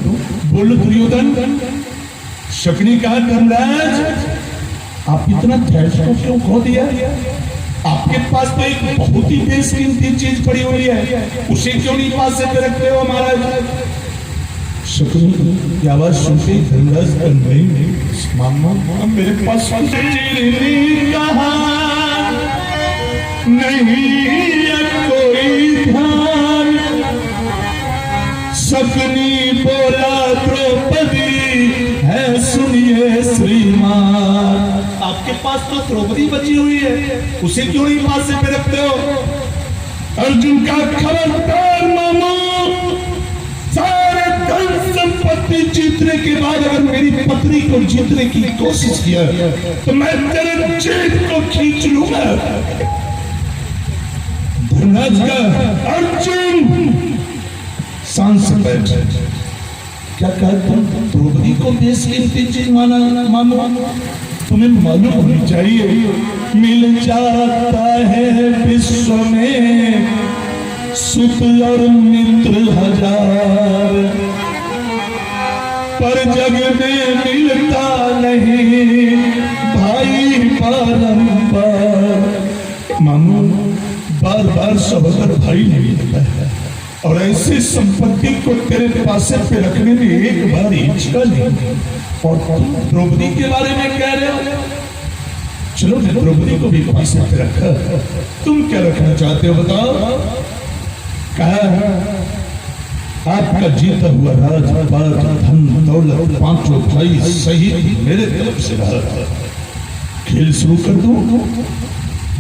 बोलो दुर्योधन। शकुनी कहा धर्मराज आप इतना धैर्य को क्यों खो दिया? आपके पास तो एक बहुत ही बेशकीमती चीज पड़ी हुई है, उसे क्यों नहीं पास से रखते हो महाराज? शकुनी की आवाज सुनते धर्मराज नहीं मामा मेरे पास कहा नहीं कोई ध्यान। शकुनी बोला द्रौपदी है सुनिए श्रीमान, आपके पास तो द्रौपदी बची हुई है, उसे क्यों नहीं पास से रखते हो? अर्जुन का खबरदार मामा, सारे धन संपत्ति जीतने के बाद अगर मेरी पत्नी को जीतने की कोशिश किया तो मैं तेरे जेब को खींच लूंगा। धर्मराज का अर्जुन शांत से बैठ, क्या कहा तुम द्रौपदी को बेशकीमती चीज माना? तुम्हें मालूम होनी चाहिए मिल जाता है विश्व में सुख और मित्र हजार, पर जग में मिलता नहीं भाई बारंबार। मानो बार बार सहोदर भाई नहीं मिलता है, और ऐसी संपत्ति को तेरे पासे पे रखने में एक बार इच्छा नहीं, और द्रौपदी के बारे में कह रहे हो? चलो मैं द्रौपदी को भी पासे पे रखा, तुम क्या रखना चाहते हो बताओ? कहा आपका जीता हुआ राजपाट धन दौलत पांचों भाई सहित मेरे तरफ से रहा, खेल शुरू कर दो।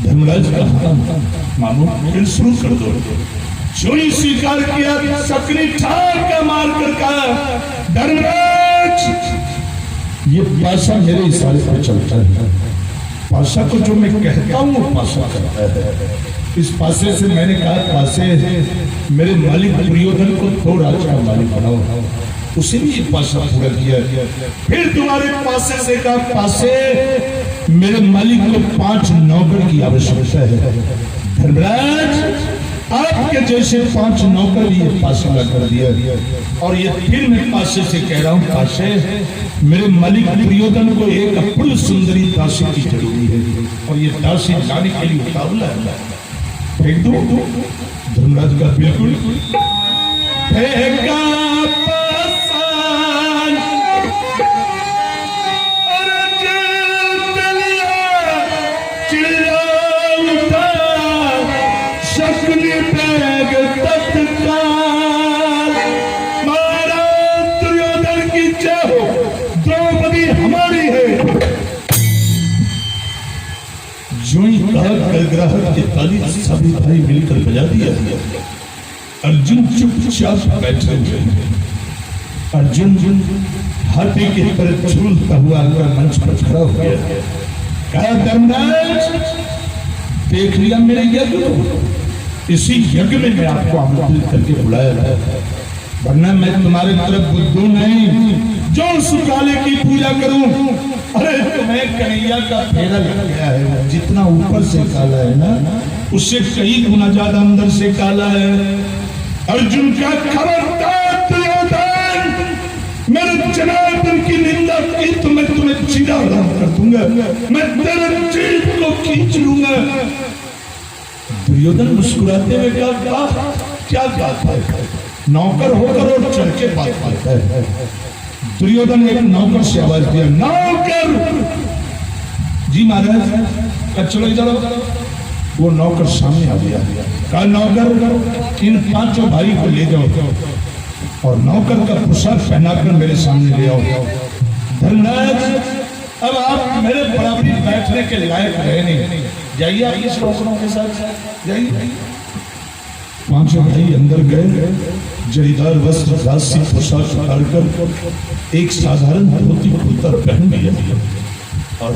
धर्मराज का मामू खेल शुरू कर दो। जो ही स्वीकार किया शकुनी ठार का मार कर कहा धर्मराज ये पासा मेरे इशारे पर चलता है, पासा को जो मैं कहता हूँ वो पासा करता है। इस पासे से मैंने कहा पासे मेरे मालिक दुर्योधन को दो राज का मालिक बनाओ, उसे भी ये पासा पूरा किया। फिर तुम्हारे पासे से कहा पासे मेरे मालिक को 5 नौकर की आवश्यकता है। धर्मराज आपके जैसे 5 नौकर भी ये पासे ला कर दिया, और ये फिर मैं पासे से कह रहा हूँ पासे मेरे मालिक दुर्योधन को एक अपूर्व सुंदरी दासी की जरूरी है, और ये दासी लाने के लिए उतावला है। फेंक दो। धर्मराज का बिल्कुल फेंका पासान, चिल्ला उठा शकुनी बैग तत्काल, महाराज दुर्योधन की जय हो, द्रौपदी हमारी है। जो ही कहा गड़गड़ाहट की ताली सभी भाई मिलकर बजा दिया। अर्जुन चुपचाप बैठे हुए। अर्जुन हाथी के पर झूलता हुआ आकर मंच पर खड़ा हो गया। कहा धर्मराज देख लिया मेरे यज्ञ, इसी यज्ञ में मैं आपको आमंत्रित करके बुलाया था, वरना मैं तुम्हारे तरफ बुद्धू नहीं जो सुकाले की पूजा करूं। अरे तुम्हें कन्हैया का फेरा लग गया है, जितना ऊपर से काला है ना उससे कई गुना ज्यादा अंदर से काला है। अर्जुन का खबरदार दुर्योधन, मेरे जनार्दन की निंदा की तो मैं तुम्हें सीधा राम कर दूंगा, मैं तेरे जीभ को खींच लूंगा। दुर्योधन मुस्कुराते हुए कहा क्या बात है, नौकर होकर और चढ़ के बात करता है। दुर्योधन ने एक नौकर से आवाज दिया, नौकर जी महाराज। चलो इधर। वो नौकर सामने आ गया। कहा नौकर इन 5 भाई को ले जाओ और नौकर का पोशाक पहनाकर मेरे सामने ले आओ। धर्मराज अब आप मेरे बराबरी बैठने के लायक रहे नहीं, जाइए आप इस नौकरों के साथ जाइए। 5 भाई अंदर गए, जरीदार वस्त्र राशि पोशाक उतारकर एक साधारण धोती कुर्ता पहन लिया, और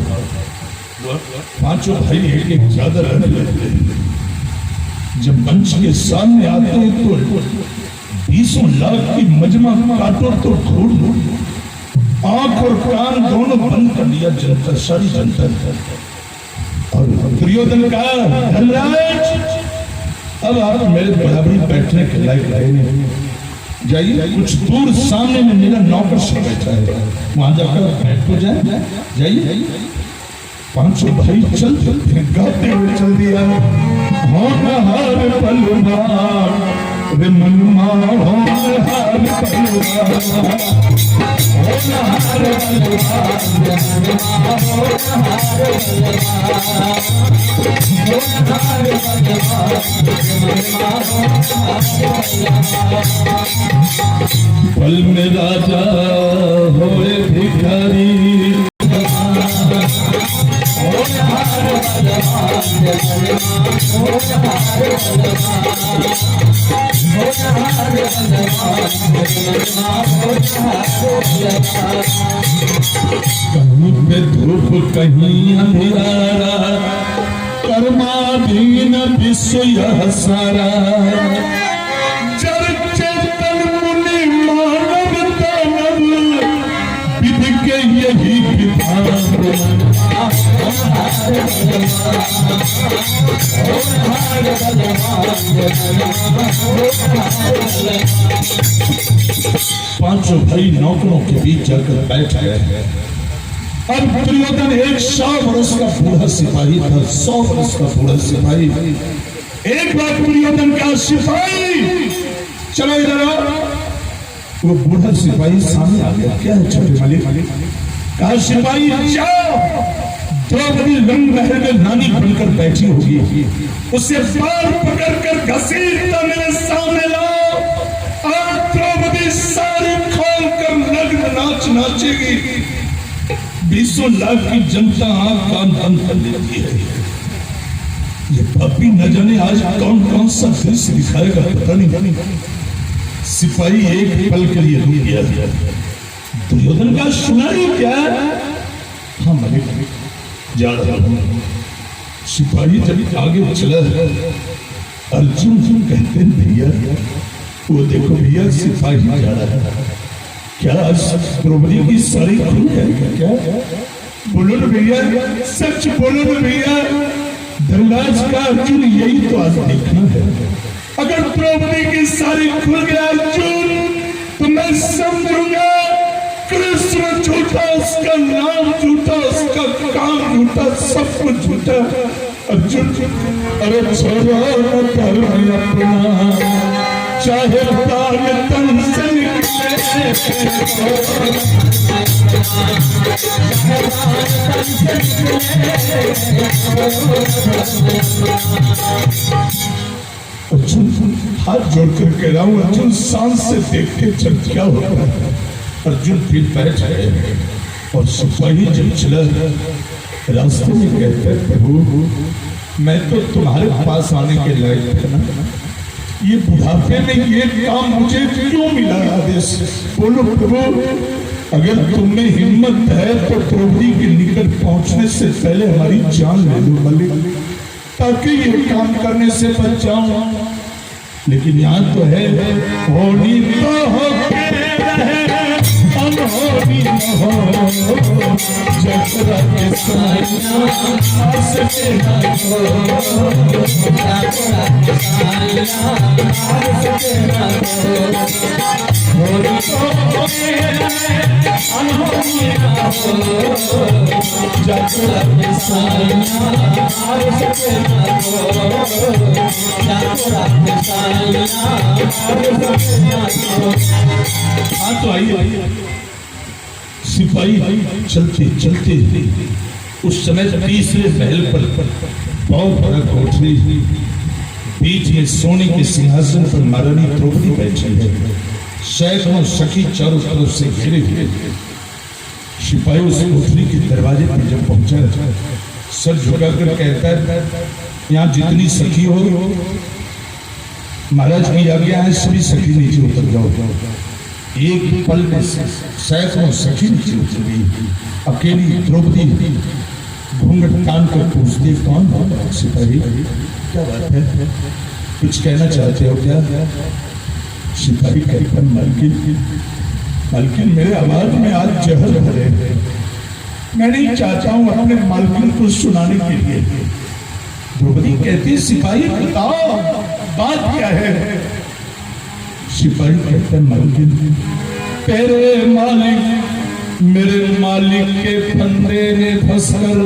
5 भाई एक एक चादर रख लेते। जब मंच के सामने आते हैं तो 20 लाख की मजमा काटो तो ढूंढ, आंख और कान दोनों बंद कर लिया जनता, सारी जनता। और दुर्योधन का धर्मराज अब आप मेरे बराबरी बैठने के लायक रहे नहीं, जाइए कुछ दूर सामने में मेरा नौकर से बैठा है, वहां जाकर बैठ तो जाए, जाइए। पांचों भाई चल चलते गाते हुए चल दिया। होनहार पलवान रे मनुआ होनहार पलवान, होनहार पल में राजा होए भिखारी, कहीं पे धूप कहीं अंधियारा, कर्माधीन विश्व यह सारा, चर्चे तन मुनि मानव दानव, विधि के यही विधान। पांचों भाई नौकरों के बीच जाकर बैठ गए। अब दुर्योधन 100 वर्ष का बूढ़ा सिपाही था, 100 वर्ष का बूढ़ा सिपाही। एक बार दुर्योधन का सिपाही चलो इधर आओ, वो बूढ़ा सिपाही सामने आ गया। क्या है छोटे मालिक? कहा सिपाही जाओ, द्रौपदी रंग महल में नानी बनकर बैठी होगी, उसे बाल पकड़कर घसीटता मेरे सामने लाओ, और द्रौपदी सारी खोल कर नग्न नाच नाचेगी। 20 लाख की जनता आंख कान बंद कर देती है। ये पापी न जाने आज कौन कौन सा दृश्य दिखाएगा पता नहीं। सिपाही एक पल के लिए रुक गया। दुर्योधन का सुना ही क्या? हाँ मालिक जा रहा हूं। सिपाही जब आगे चला, अर्जुन कहते हैं भैया वो देखो भैया सिपाही जा रहा है, क्या द्रौपदी की सारी खुल जाएगा क्या? बोलो ना भैया, सच बोलो ना भैया। धर्मराज का अर्जुन यही तो आज देखना है। अगर द्रौपदी की सारी खुल गया अर्जुन, तो मैं समझूंगा कृष्ण झूठा, उसका नाम झूठा, उसका काम झूठा, सब कुछ झूठा। अर्जुन अरे छोड़ो न धर्म अपना, चाहे प्राण तन से निकले। अर्जुन हाथ जोड़कर कह रहा हूं, अर्जुन सांस से देखते चल क्या होता है। अर्जुन फिर बैठ गए और सिपाही जब चला, रास्ते में कहते हैं प्रभु मैं तो तुम्हारे पास आने के लायक था ना, ये बुढ़ापे में ये काम मुझे क्यों मिला आदेश? बोलो प्रभु, अगर तुमने हिम्मत है तो द्रौपदी के निकट पहुंचने से पहले हमारी जान ले लो मालिक, ताकि ये काम करने से बच जाऊं। लेकिन यहाँ तो है होनी तो होके रहे, अनहोनी न हो, जकरा के साइया सके न हो, जकरा के साइया सके न हो, होनी तो होके रहे, अनहोनी न हो, जकरा के साइया सके न हो, जकरा के साइया सके न हो। हाँ तो आइए। सिपाही चलते चलते उस समय तीसरे महल पर बहुत बड़ा कोठरी, बीच में सोने के सिंहासन पर महारानी द्रौपदी बैठी है, सैकड़ों सखी चारों तरफ से घेरे हुए। सिपाही उस कोठरी के दरवाजे पर जब पहुंचा, सर झुकाकर कहता है यहाँ जितनी सखी हो महाराज की आज्ञा है, सभी सखी नीचे उतर जाओ। एक पल में सैकड़ों सखी नीचे उतर गई। अकेली द्रौपदी घूंघट तान कर पूछती कौन हो सिपाही? क्या बात है, कुछ कहना चाहते हो क्या? सिपाही कहकर मालकिन, मालकिन मेरे आवाज में आज जहर भरे, मैं नहीं चाहता हूं अपने मालकिन को सुनाने के लिए। द्रौपदी कहती सिपाही बताओ बात क्या है? सिपाही कहते मालकिन तेरे मालिक मेरे मालिक के फंदे ने फंसकर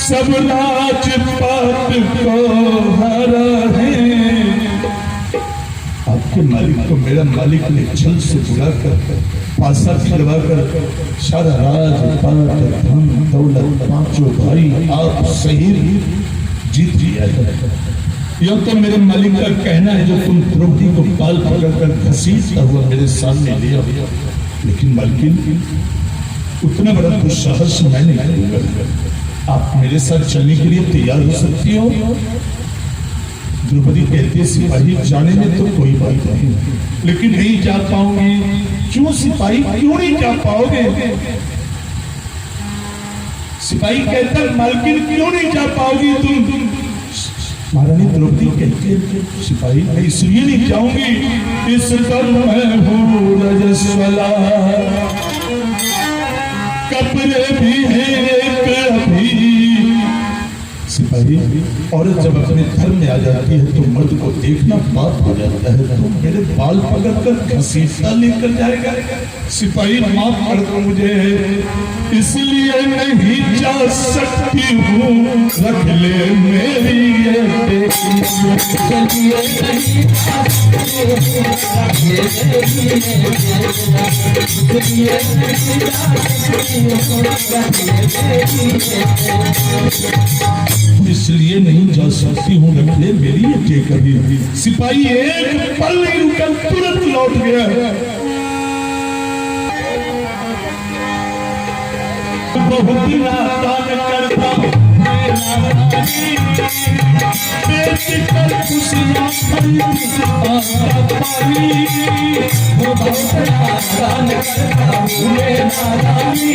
सब राजपाट को हरा है। आपके मालिक को मेरा मालिक ने छल से बुलाकर पासा खिलवा कर सारा राजपाट धन दौलत पांचों भाई आप सहित जीत लिया है। यह तो मेरे मालिक का कहना है जो तुम द्रौपदी को पाल पकड़कर घसीटता हुआ मेरे सामने लिया, लेकिन मालकिन उतना बड़ा दुस्साहस मैं नहीं करूंगा। आप मेरे साथ चलने के लिए तैयार हो सकती हो? द्रौपदी कहती है सिपाही जाने में तो कोई बात नहीं, लेकिन नहीं जा पाओगे। क्यों सिपाही, क्यों नहीं जा पाओगे? सिपाही कहता मालकिन क्यों नहीं जा पाओगी तुम? महारानी द्रौपदी कहती है सिपाही मैं इसलिए नहीं जाऊंगी, इस कर्म में हूँ रजस्वला, कपड़े भी हैं अभी। सिपाही औरत जब अपने घर में आ जाती है तो मर्द को देखना पाप हो जाता है, तो मेरे बाल पकड़कर घसीटा लेकर जाएगा। सिपाही माफ कर दो मुझे, इसलिए नहीं जा सकती हूँ, रख ले मेरी ये इसलिए नहीं जा सकती हूँ, रख ले मेरी ये कभी। सिपाही एक पल नहीं रुका, तुरंत लौट गया। बहुत नादान करता बेच कर खुशियां पाई, वो बहुत नादान करता भूले नादानी,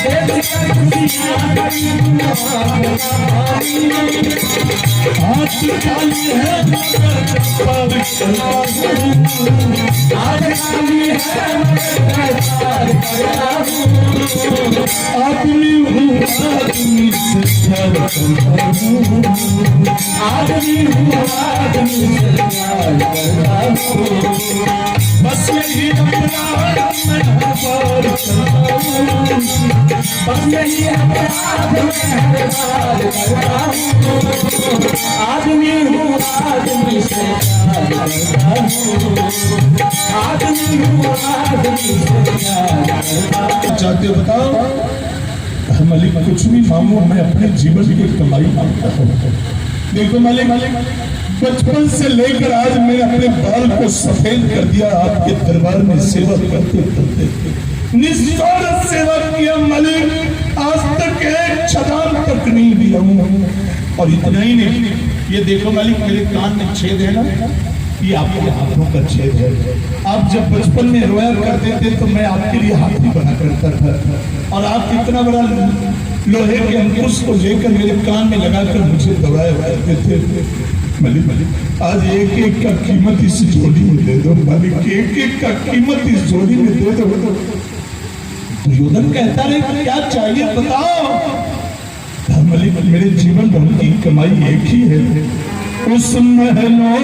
बेच कर खुशियां आज खाली है पर चलता हूँ, आज खाली है आदमी हूँ आदमी से प्यार करता हूँ, आदमी हूँ आदमी से प्यार करता हूँ, बस यही अपना मैं हर बार करता हूँ, बस यही अपना मैं हर बार करता हूँ, आदमी हूँ आदमी से प्यार करता हूँ, आदमी हूँ आदमी से प्यार करता हूँ। चाहते हो बताओ? मालिक कुछ भी मांगो, मैं अपने जीवन की कमाई मांगता हूँ। देखो मालिक, बचपन से लेकर आज मैंने अपने बाल को सफेद कर दिया, आपके दरबार में सेवा करते करते निस्वार्थ सेवा किया मालिक, आज तक एक छदान तक नहीं दिया हूँ। और इतना ही नहीं, ये देखो मालिक मेरे कान में छेद है ना, ये आपके हाथों का छेद है। आप जब बचपन में रोया करते थे तो मैं आपके लिए हाथी बना करता था, और आप इतना बड़ा लोहे के अंकुश को लेकर मेरे कान में लगाकर मुझे दौड़ाया करते थे। मालिक आज एक एक का कीमत इस जोड़ी में दे दो मालिक, एक एक का कीमत इस जोड़ी में दे दो। दुर्योधन कहता रहे क्या चाहिए बताओ? मालिक मेरे जीवन भर की कमाई एक ही है, उस महलों